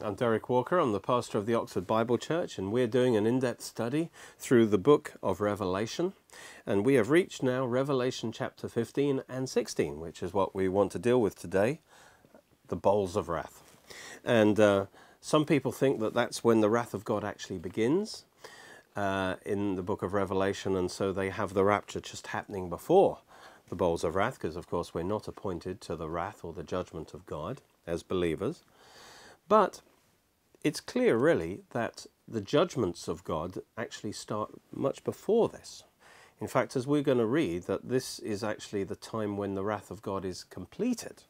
I'm Derek Walker. I'm the pastor of the Oxford Bible Church, and we're doing an in-depth study through the book of Revelation. And we have reached now Revelation chapter 15 and 16, which is what we want to deal with today, the bowls of wrath. And some people think that that's when the wrath of God actually begins in the book of Revelation, and so they have the rapture just happening before the bowls of wrath, because of course we're not appointed to the wrath or the judgment of God as believers. But it's clear really that the judgments of God actually start much before this. In fact, as we're going to read, that this is actually the time when the wrath of God is completed,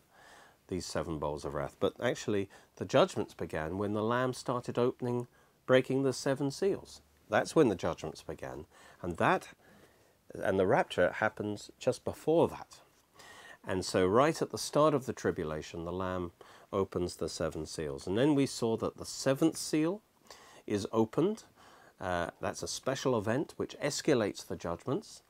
these 7 bowls of wrath. But actually the judgments began when the Lamb started breaking the 7 seals. That's when the judgments began, and the rapture happens just before that. And so right at the start of the tribulation, the Lamb opens the 7 seals. And then we saw that the 7th seal is opened. That's a special event which escalates the judgments,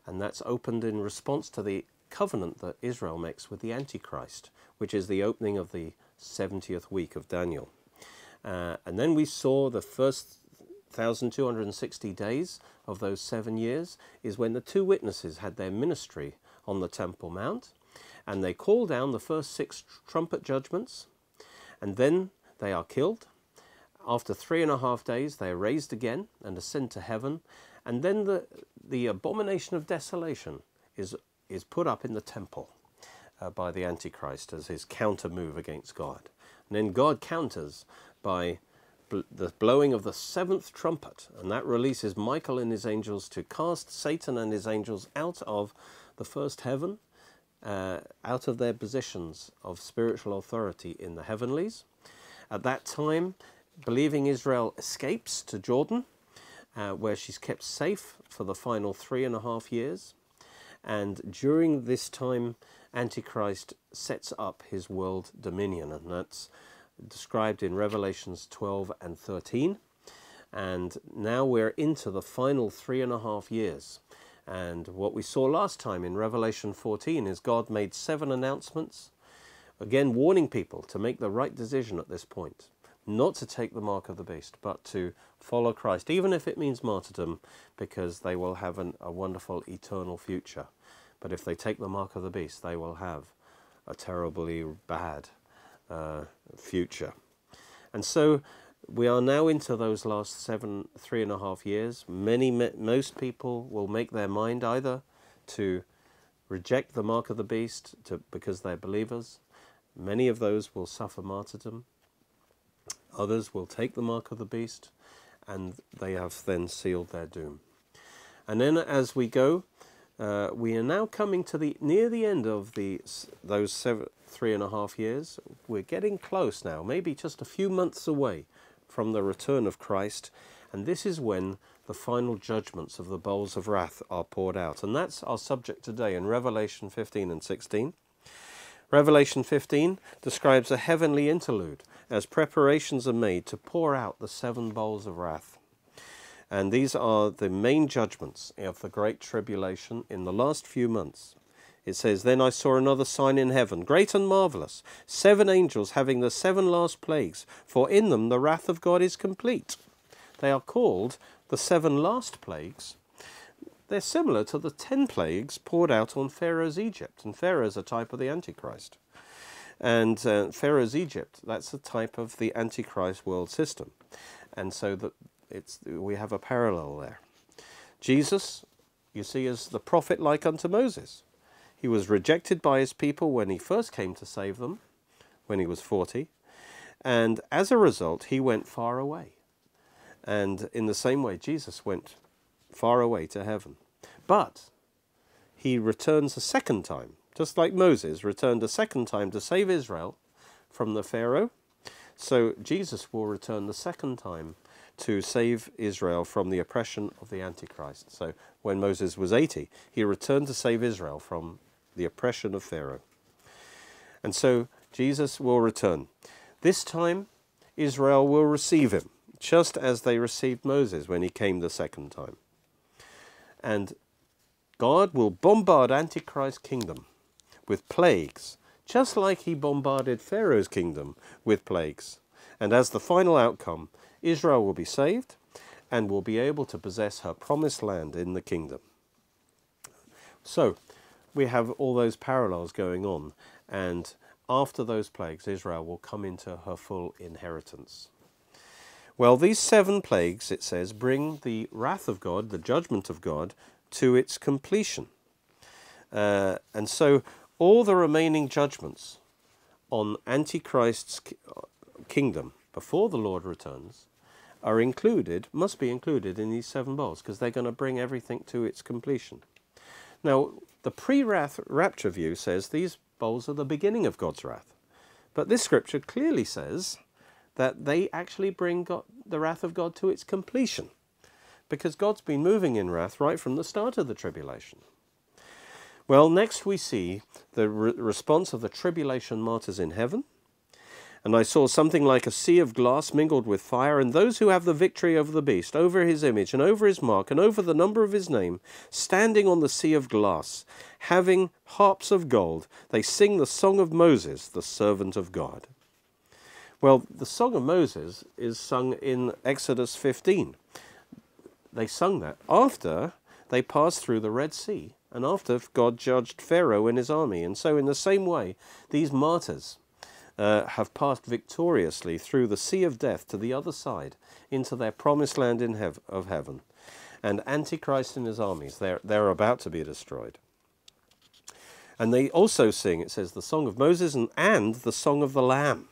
and that's opened in response to the covenant that Israel makes with the Antichrist, which is the opening of the 70th week of Daniel. And then we saw the first 1,260 days of those 7 years is when the 2 witnesses had their ministry on the Temple Mount, and they call down the first 6 trumpet judgments, and then they are killed. After 3.5 days they are raised again and ascend to heaven, and then the abomination of desolation is put up in the temple by the Antichrist as his counter move against God. And then God counters by the blowing of the 7th trumpet, and that releases Michael and his angels to cast Satan and his angels out of the first heaven, out of their positions of spiritual authority in the heavenlies. At that time, believing Israel escapes to Jordan, where she's kept safe for the final 3.5 years. And during this time, Antichrist sets up his world dominion, and that's described in Revelations 12 and 13. And now we're into the final 3.5 years. And what we saw last time in Revelation 14 is God made 7 announcements, again warning people to make the right decision at this point, not to take the mark of the beast, but to follow Christ, even if it means martyrdom, because they will have a wonderful eternal future. But if they take the mark of the beast, they will have a terribly bad future. And so we are now into those last 3.5 years. Most people will make their mind either to reject the mark of the beast because they're believers. Many of those will suffer martyrdom. Others will take the mark of the beast, and they have then sealed their doom. And then as we go, we are now coming to near the end of those 3.5 years. We're getting close now, maybe just a few months away from the return of Christ, and this is when the final judgments of the bowls of wrath are poured out. And that's our subject today in Revelation 15 and 16. Revelation 15 describes a heavenly interlude as preparations are made to pour out the 7 bowls of wrath. And these are the main judgments of the Great Tribulation in the last few months. It says, "Then I saw another sign in heaven, great and marvellous, 7 angels having the 7 last plagues, for in them the wrath of God is complete." They are called the 7 last plagues. They're similar to the 10 plagues poured out on Pharaoh's Egypt, and Pharaoh's a type of the Antichrist. And Pharaoh's Egypt, that's a type of the Antichrist world system. And so we have a parallel there. Jesus, you see, is the prophet like unto Moses. He was rejected by his people when he first came to save them, when he was 40. And as a result, he went far away. And in the same way, Jesus went far away to heaven. But he returns a second time, just like Moses returned a second time to save Israel from the Pharaoh. So Jesus will return the second time to save Israel from the oppression of the Antichrist. So when Moses was 80, he returned to save Israel from the oppression of Pharaoh. And so Jesus will return. This time, Israel will receive him, just as they received Moses when he came the second time. And God will bombard Antichrist's kingdom with plagues, just like he bombarded Pharaoh's kingdom with plagues. And as the final outcome, Israel will be saved and will be able to possess her promised land in the kingdom. So we have all those parallels going on, and after those plagues, Israel will come into her full inheritance. Well, these 7 plagues, it says, bring the wrath of God, the judgment of God, to its completion. And so all the remaining judgments on Antichrist's kingdom before the Lord returns are included, must be included in these 7 bowls, because they're going to bring everything to its completion. Now, the pre-rapture view says these bowls are the beginning of God's wrath. But this scripture clearly says that they actually bring the wrath of God to its completion, because God's been moving in wrath right from the start of the tribulation. Well, next we see the response of the tribulation martyrs in heaven. And I saw something like a sea of glass mingled with fire, and those who have the victory over the beast, over his image, and over his mark, and over the number of his name, standing on the sea of glass, having harps of gold, they sing the song of Moses, the servant of God. Well, the song of Moses is sung in Exodus 15. They sung that after they passed through the Red Sea, and after God judged Pharaoh and his army. And so in the same way, these martyrs have passed victoriously through the sea of death to the other side, into their promised land of heaven. And Antichrist and his armies, they're about to be destroyed. And they also sing, it says, the song of Moses and the song of the Lamb.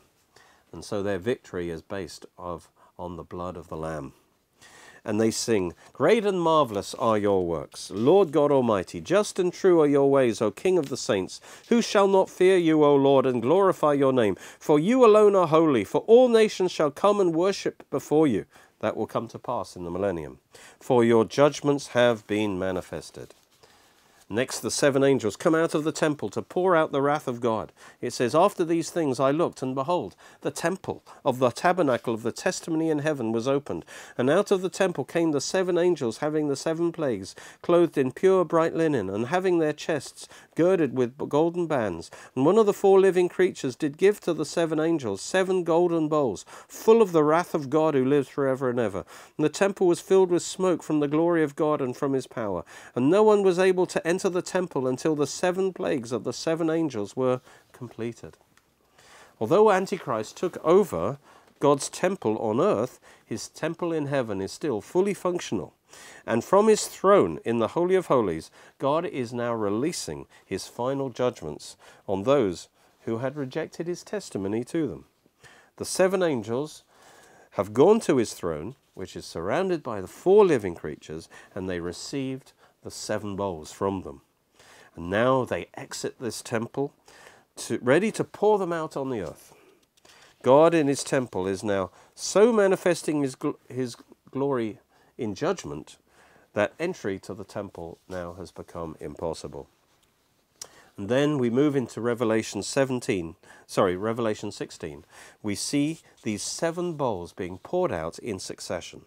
And so their victory is based on the blood of the Lamb. And they sing, great and marvellous are your works, Lord God Almighty. Just and true are your ways, O King of the saints. Who shall not fear you, O Lord, and glorify your name? For you alone are holy, for all nations shall come and worship before you. That will come to pass in the millennium. For your judgments have been manifested. Next, the 7 angels come out of the temple to pour out the wrath of God. It says, after these things I looked, and behold, the temple of the tabernacle of the testimony in heaven was opened. And out of the temple came the 7 angels having the 7 plagues, clothed in pure bright linen, and having their chests girded with golden bands. And one of the 4 living creatures did give to the 7 angels 7 golden bowls, full of the wrath of God who lives forever and ever. And the temple was filled with smoke from the glory of God and from his power. And no one was able to enter the temple until the 7 plagues of the 7 angels were completed. Although Antichrist took over God's temple on earth, his temple in heaven is still fully functional. And from his throne in the Holy of Holies, God is now releasing his final judgments on those who had rejected his testimony to them. The 7 angels have gone to his throne, which is surrounded by the 4 living creatures, and they received the 7 bowls from them. And now they exit this temple, ready to pour them out on the earth. God in his temple is now so manifesting his glory in judgment that entry to the temple now has become impossible. And then we move into Revelation 16. We see these 7 bowls being poured out in succession.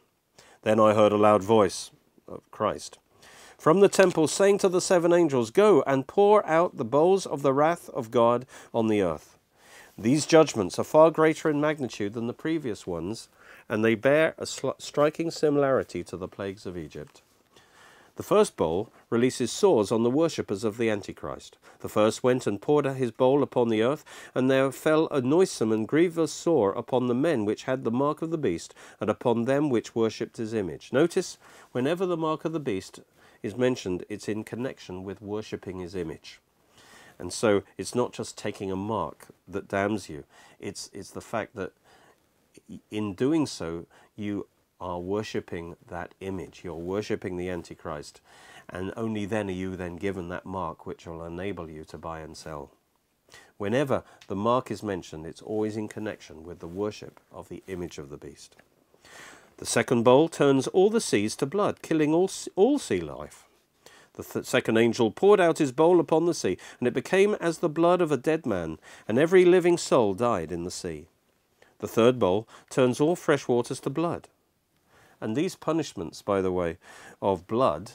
Then I heard a loud voice of Christ from the temple saying to the 7 angels, go and pour out the bowls of the wrath of God on the earth. These judgments are far greater in magnitude than the previous ones, and they bear a striking similarity to the plagues of Egypt. The first bowl releases sores on the worshippers of the Antichrist. The first went and poured his bowl upon the earth, and there fell a noisome and grievous sore upon the men which had the mark of the beast, and upon them which worshipped his image. Notice, whenever the mark of the beast is mentioned, it's in connection with worshipping his image. And so it's not just taking a mark that damns you. It's the fact that in doing so, you are worshipping that image. You're worshipping the Antichrist. And only then are you then given that mark which will enable you to buy and sell. Whenever the mark is mentioned, it's always in connection with the worship of the image of the beast. The second bowl turns all the seas to blood, killing all sea life. The second angel poured out his bowl upon the sea, and it became as the blood of a dead man, and every living soul died in the sea. The third bowl turns all fresh waters to blood. And these punishments, by the way, of blood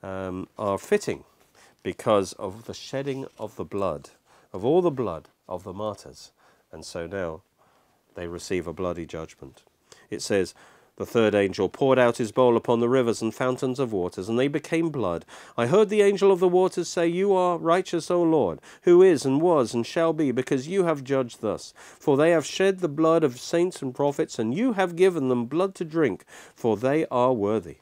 are fitting because of the shedding of the blood, of all the blood of the martyrs. And so now they receive a bloody judgment. It says, the third angel poured out his bowl upon the rivers and fountains of waters, and they became blood. I heard the angel of the waters say, You are righteous, O Lord, who is and was and shall be, because you have judged thus. For they have shed the blood of saints and prophets, and you have given them blood to drink, for they are worthy.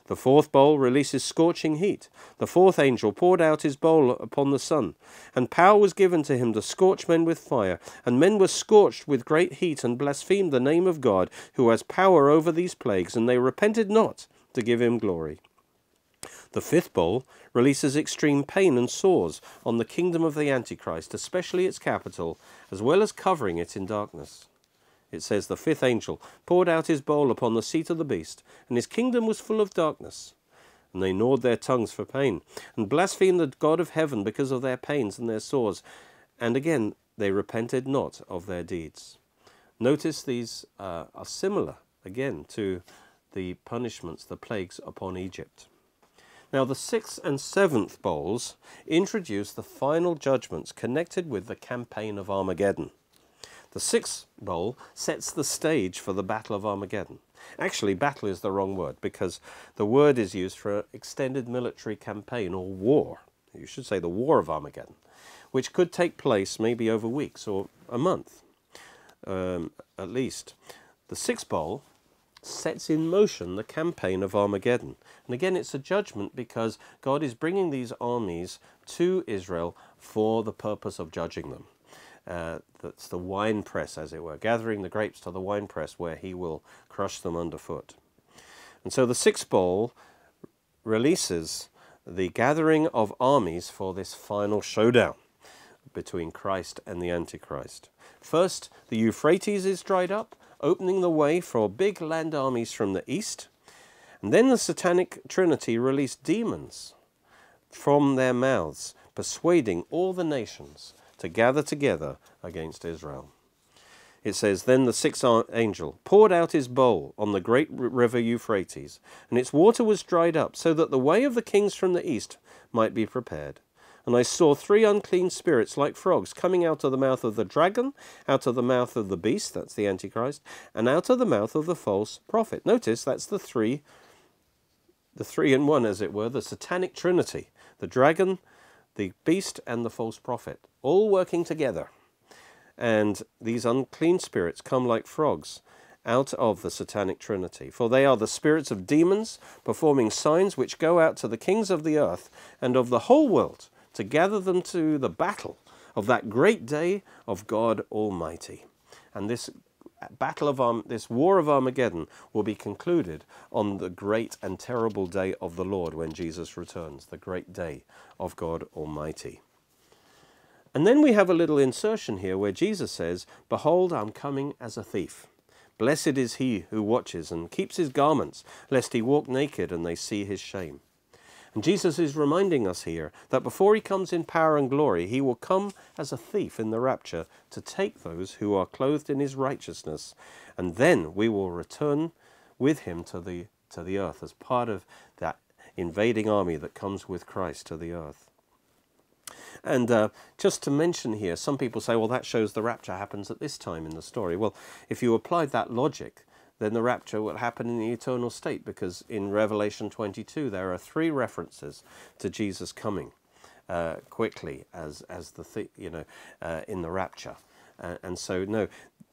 The fourth bowl releases scorching heat. The fourth angel poured out his bowl upon the sun, and power was given to him to scorch men with fire. And men were scorched with great heat, and blasphemed the name of God, who has power over these plagues, and they repented not to give him glory. The fifth bowl releases extreme pain and sores on the kingdom of the Antichrist, especially its capital, as well as covering it in darkness. It says, the fifth angel poured out his bowl upon the seat of the beast, and his kingdom was full of darkness. And they gnawed their tongues for pain, and blasphemed the God of heaven because of their pains and their sores. And again, they repented not of their deeds. Notice these are similar, again, to the punishments, the plagues upon Egypt. Now, the sixth and seventh bowls introduce the final judgments connected with the campaign of Armageddon. The sixth bowl sets the stage for the Battle of Armageddon. Actually, battle is the wrong word, because the word is used for an extended military campaign or war. You should say the War of Armageddon, which could take place maybe over weeks or a month, at least. The sixth bowl sets in motion the campaign of Armageddon. And again, it's a judgment because God is bringing these armies to Israel for the purpose of judging them. That's the winepress, as it were, gathering the grapes to the winepress where he will crush them underfoot. And so the sixth bowl releases the gathering of armies for this final showdown between Christ and the Antichrist. First, the Euphrates is dried up, opening the way for big land armies from the east. And then the satanic trinity released demons from their mouths, persuading all the nations to gather together against Israel. It says, Then the sixth angel poured out his bowl on the great river Euphrates, and its water was dried up, so that the way of the kings from the east might be prepared. And I saw three unclean spirits like frogs coming out of the mouth of the dragon, out of the mouth of the beast, that's the Antichrist, and out of the mouth of the false prophet. Notice that's the three in one, as it were, the satanic trinity, the dragon, the beast, and the false prophet, all working together. And these unclean spirits come like frogs out of the satanic trinity. For they are the spirits of demons, performing signs which go out to the kings of the earth and of the whole world, to gather them to the battle of that great day of God Almighty. And this this War of Armageddon will be concluded on the great and terrible day of the Lord when Jesus returns, the great day of God Almighty. And then we have a little insertion here where Jesus says, Behold, I'm coming as a thief. Blessed is he who watches and keeps his garments, lest he walk naked and they see his shame. And Jesus is reminding us here that before he comes in power and glory, he will come as a thief in the rapture to take those who are clothed in his righteousness. And then we will return with him to the earth as part of that invading army that comes with Christ to the earth. And just to mention here, some people say, well, that shows the rapture happens at this time in the story. Well, if you applied that logic, then the rapture will happen in the eternal state, because in Revelation 22 there are three references to Jesus coming quickly as in the rapture. And so, no,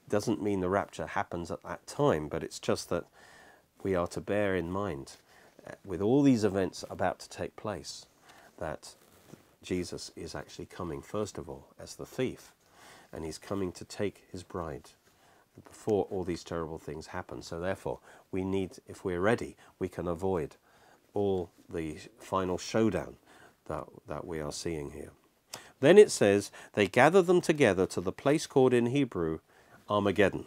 doesn't mean the rapture happens at that time, but it's just that we are to bear in mind, with all these events about to take place, that Jesus is actually coming, first of all, as the thief, and he's coming to take his bride before all these terrible things happen. So therefore, we need, if we're ready, we can avoid all the final showdown that we are seeing here. Then it says, they gather them together to the place called in Hebrew Armageddon,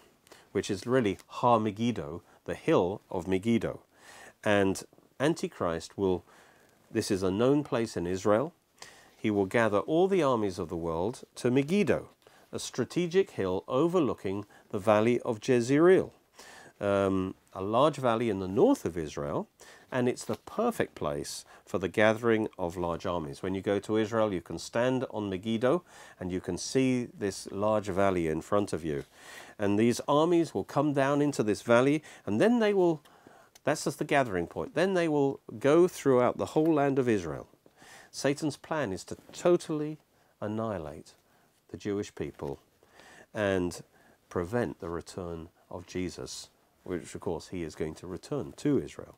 which is really Har Megiddo, the hill of Megiddo. And Antichrist will, this is a known place in Israel, he will gather all the armies of the world to Megiddo, a strategic hill overlooking the valley of Jezreel, a large valley in the north of Israel, and it's the perfect place for the gathering of large armies. When you go to Israel, you can stand on Megiddo and you can see this large valley in front of you. And these armies will come down into this valley, and then they will, that's just the gathering point, then they will go throughout the whole land of Israel. Satan's plan is to totally annihilate the Jewish people and prevent the return of Jesus, which of course he is going to return to Israel.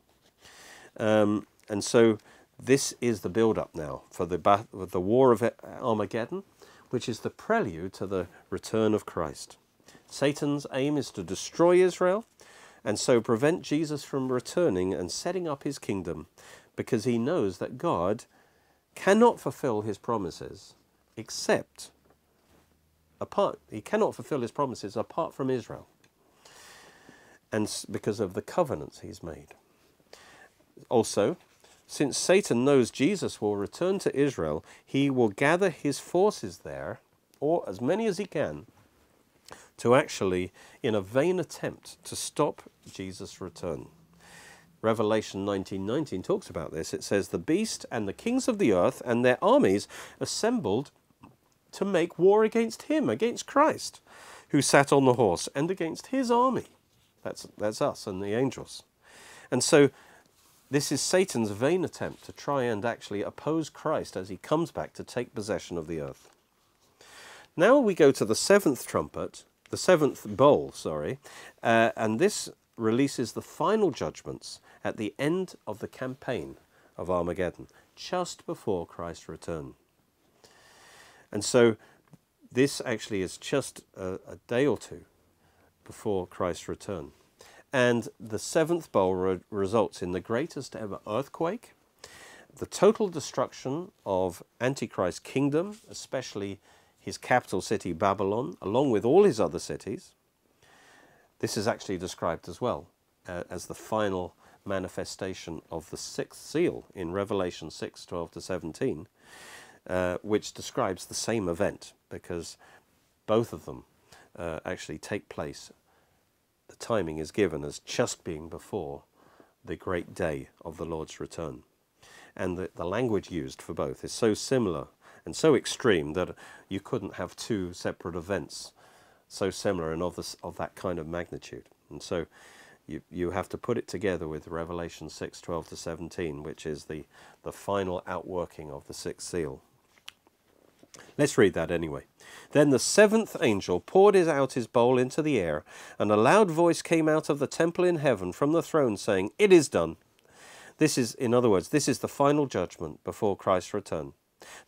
And so this is the build-up now for the War of Armageddon, which is the prelude to the return of Christ. Satan's aim is to destroy Israel and so prevent Jesus from returning and setting up his kingdom, because he knows that God cannot fulfill his promises except he cannot fulfill his promises apart from Israel, and because of the covenants he's made. Also, since Satan knows Jesus will return to Israel, he will gather his forces there, or as many as he can, to actually, in a vain attempt to stop Jesus' return. Revelation 19:19 talks about this. It says, "The beast and the kings of the earth and their armies assembled to make war against him," against Christ, "who sat on the horse, and against his army." That's us and the angels. And so this is Satan's vain attempt to try and actually oppose Christ as he comes back to take possession of the earth. Now we go to the seventh trumpet, the seventh bowl, and this releases the final judgments at the end of the campaign of Armageddon, just before Christ's return. And so this actually is just a day or two before Christ's return. And the seventh bowl results in the greatest ever earthquake, the total destruction of Antichrist's kingdom, especially his capital city Babylon, along with all his other cities. This is actually described as well as the final manifestation of the sixth seal in Revelation 6:12-17, which describes the same event, because both of them actually take place. The timing is given as just being before the great day of the Lord's return. And the language used for both is so similar and so extreme that you couldn't have two separate events so similar and of that kind of magnitude. And so you have to put it together with Revelation 6:12-17, which is the final outworking of the sixth seal. Let's read that anyway. "Then the seventh angel poured out his bowl into the air, and a loud voice came out of the temple in heaven from the throne, saying, 'It is done.'" This is, in other words, this is the final judgment before Christ's return.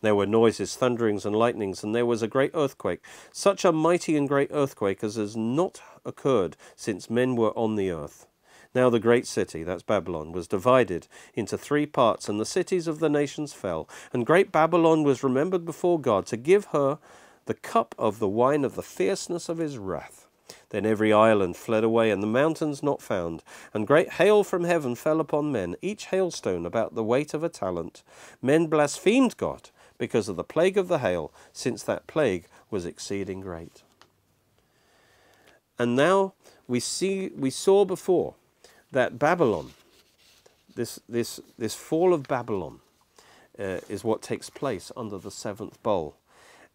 "There were noises, thunderings, and lightnings, and there was a great earthquake, such a mighty and great earthquake as has not occurred since men were on the earth. Now the great city," that's Babylon, "was divided into 3 parts, and the cities of the nations fell. And great Babylon was remembered before God to give her the cup of the wine of the fierceness of his wrath. Then every island fled away, and the mountains not found. And great hail from heaven fell upon men, each hailstone about the weight of a talent. Men blasphemed God because of the plague of the hail, since that plague was exceeding great." And now we saw before that Babylon, this fall of Babylon, is what takes place under the seventh bowl.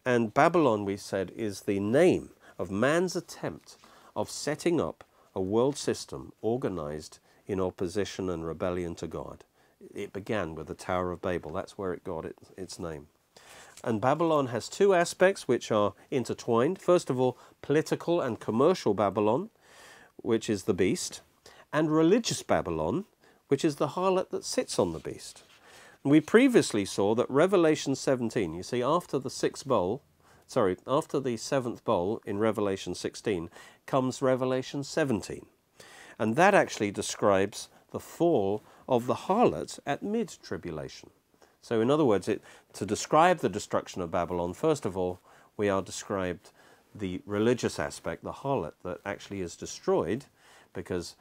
And Babylon, we said, is the name of man's attempt of setting up a world system organized in opposition and rebellion to God. It began with the Tower of Babel. That's where it got its name. And Babylon has 2 aspects which are intertwined. First of all, political and commercial Babylon, which is the beast, and religious Babylon, which is the harlot that sits on the beast. And we previously saw that Revelation 17, you see, after the seventh bowl in Revelation 16 comes Revelation 17. And that actually describes the fall of the harlot at mid-tribulation. So in other words, to describe the destruction of Babylon, first of all, we are described the religious aspect, the harlot that actually is destroyed because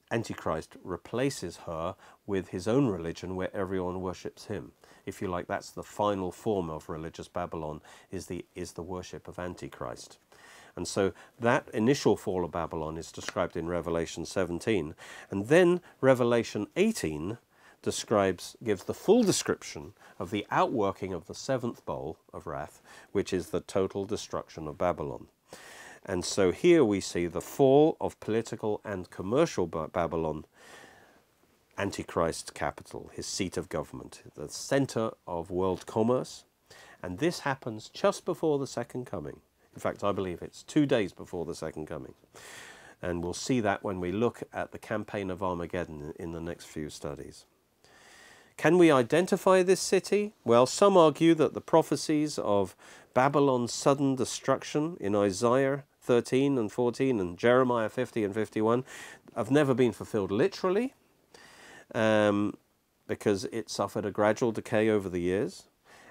Antichrist replaces her with his own religion where everyone worships him. If you like, that's the final form of religious Babylon, is the worship of Antichrist. And so that initial fall of Babylon is described in Revelation 17. And then Revelation 18 gives the full description of the outworking of the seventh bowl of wrath, which is the total destruction of Babylon. And so here we see the fall of political and commercial Babylon, Antichrist's capital, his seat of government, the center of world commerce. And this happens just before the second coming. In fact, I believe it's 2 days before the second coming. And we'll see that when we look at the campaign of Armageddon in the next few studies. Can we identify this city? Well, some argue that the prophecies of Babylon's sudden destruction in Isaiah 13 and 14 and Jeremiah 50 and 51 have never been fulfilled literally, because it suffered a gradual decay over the years,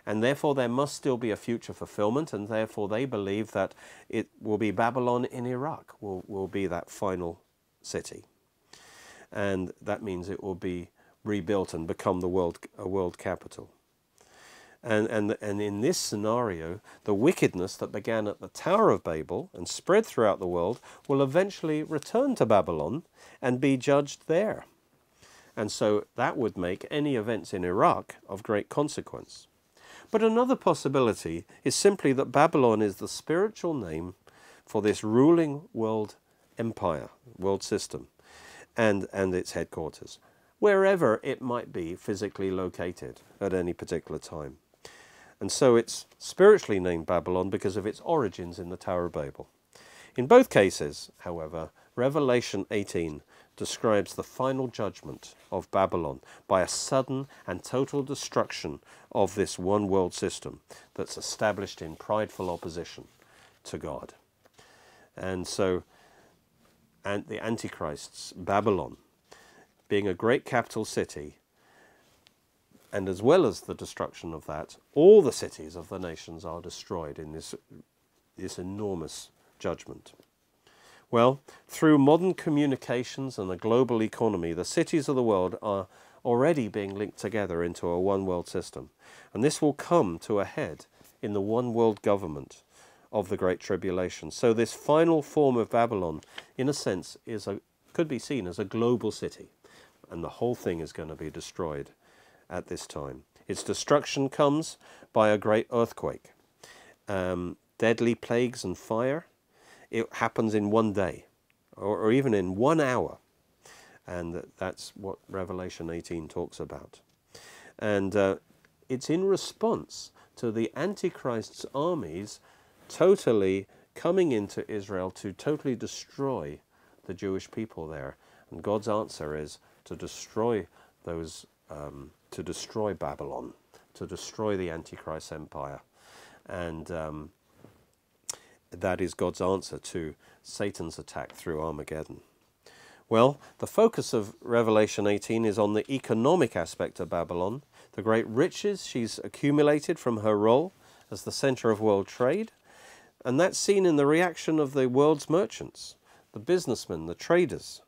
and therefore there must still be a future fulfillment, and therefore they believe that it will be Babylon in Iraq will be that final city. And that means it will be rebuilt and become a world capital. And in this scenario, the wickedness that began at the Tower of Babel and spread throughout the world will eventually return to Babylon and be judged there. And so that would make any events in Iraq of great consequence. But another possibility is simply that Babylon is the spiritual name for this ruling world empire, world system, and its headquarters, wherever it might be physically located at any particular time. And so it's spiritually named Babylon because of its origins in the Tower of Babel. In both cases, however, Revelation 18 describes the final judgment of Babylon by a sudden and total destruction of this one world system that's established in prideful opposition to God. And so the Antichrist's Babylon, being a great capital city, and as well as the destruction of that, all the cities of the nations are destroyed in this enormous judgment. Well, through modern communications and a global economy, the cities of the world are already being linked together into a one world system. And this will come to a head in the one world government of the Great Tribulation. So this final form of Babylon, in a sense, could be seen as a global city. And the whole thing is going to be destroyed at this time. Its destruction comes by a great earthquake, deadly plagues and fire. It happens in one day, or even in 1 hour. And that's what Revelation 18 talks about. And it's in response to the Antichrist's armies totally coming into Israel to totally destroy the Jewish people there. And God's answer is to destroy to destroy Babylon, to destroy the Antichrist empire. And that is God's answer to Satan's attack through Armageddon. Well, the focus of Revelation 18 is on the economic aspect of Babylon, the great riches she's accumulated from her role as the center of world trade, and that's seen in the reaction of the world's merchants, the businessmen, the traders,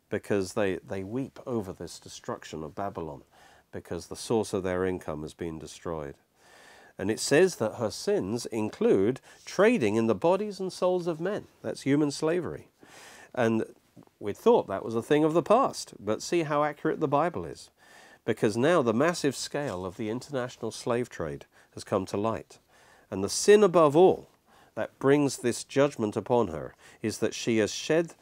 because they weep over this destruction of Babylon, because the source of their income has been destroyed. And it says that her sins include trading in the bodies and souls of men. That's human slavery. And we thought that was a thing of the past, but see how accurate the Bible is. Because now the massive scale of the international slave trade has come to light. And the sin above all that brings this judgment upon her is that she has shed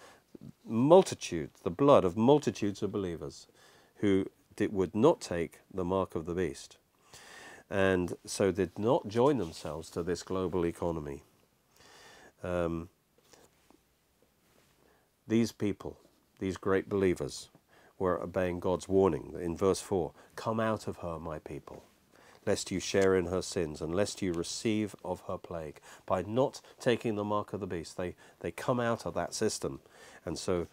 the blood of multitudes of believers who would not take the mark of the beast, and so did not join themselves to this global economy. These people, these great believers, were obeying God's warning in verse 4, "Come out of her, my people, lest you share in her sins, and lest you receive of her plague." By not taking the mark of the beast, they come out of that system, and so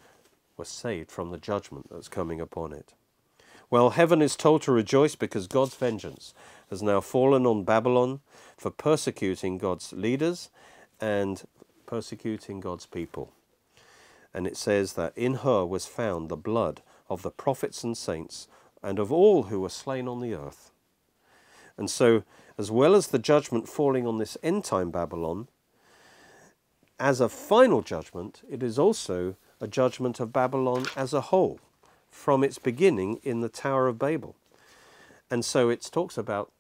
were saved from the judgment that's coming upon it. Well, heaven is told to rejoice because God's vengeance has now fallen on Babylon for persecuting God's leaders and persecuting God's people. And it says that in her was found the blood of the prophets and saints and of all who were slain on the earth. And so, as well as the judgment falling on this end-time Babylon, as a final judgment, it is also a judgment of Babylon as a whole, from its beginning in the Tower of Babel. And so it talks about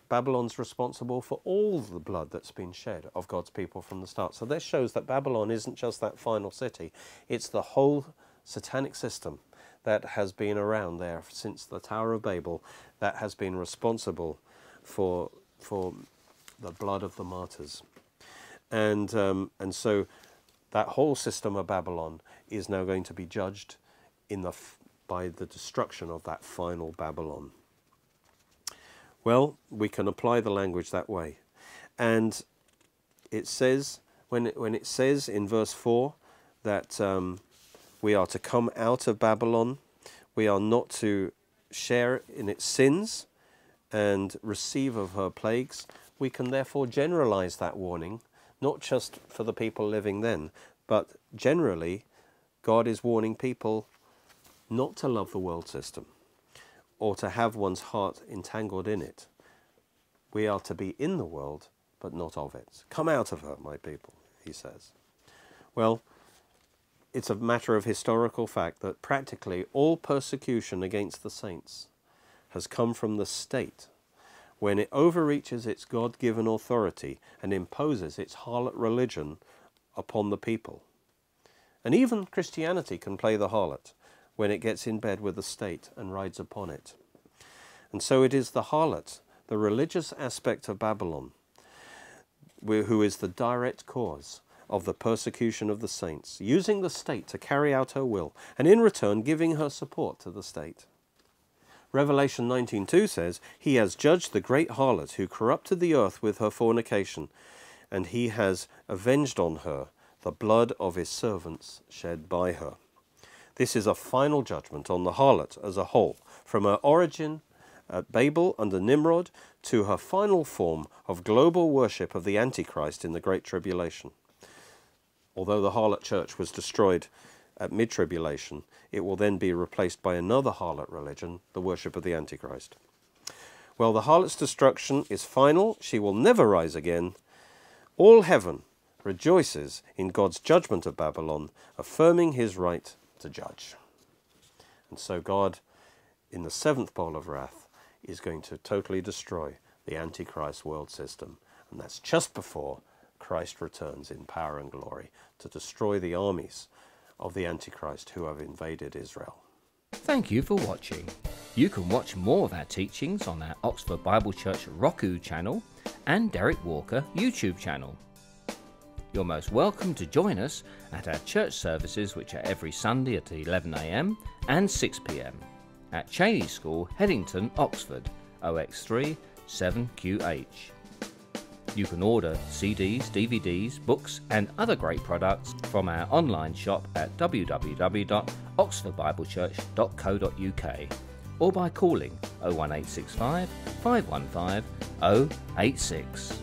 Babylon's responsible for all the blood that's been shed of God's people from the start. So this shows that Babylon isn't just that final city, it's the whole satanic system that has been around there since the Tower of Babel that has been responsible for the blood of the martyrs. And so that whole system of Babylon is now going to be judged by the destruction of that final Babylon. Well, we can apply the language that way. And it says, when it says in verse 4 that we are to come out of Babylon, we are not to share in its sins and receive of her plagues, we can therefore generalize that warning, not just for the people living then, but generally God is warning people not to love the world system or to have one's heart entangled in it. We are to be in the world, but not of it. Come out of her, my people, he says. Well, it's a matter of historical fact that practically all persecution against the saints has come from the state when it overreaches its God-given authority and imposes its harlot religion upon the people. And even Christianity can play the harlot when it gets in bed with the state and rides upon it. And so it is the harlot, the religious aspect of Babylon, who is the direct cause of the persecution of the saints, using the state to carry out her will, and in return giving her support to the state. Revelation 19:2 says, "He has judged the great harlot who corrupted the earth with her fornication, and he has avenged on her the blood of his servants shed by her." This is a final judgment on the harlot as a whole, from her origin at Babel under Nimrod to her final form of global worship of the Antichrist in the Great Tribulation. Although the harlot church was destroyed at Mid-Tribulation, it will then be replaced by another harlot religion, the worship of the Antichrist. Well, the harlot's destruction is final. She will never rise again. All heaven rejoices in God's judgment of Babylon, affirming his right to judge. And so God, in the seventh bowl of wrath, is going to totally destroy the Antichrist world system. And that's just before Christ returns in power and glory to destroy the armies of the Antichrist who have invaded Israel. Thank you for watching. You can watch more of our teachings on our Oxford Bible Church Roku channel and Derek Walker YouTube channel. You're most welcome to join us at our church services, which are every Sunday at 11 AM and 6 PM at Cheney School, Headington, Oxford, OX3 7QH. You can order CDs, DVDs, books and other great products from our online shop at www.oxfordbiblechurch.co.uk or by calling 01865 515 086.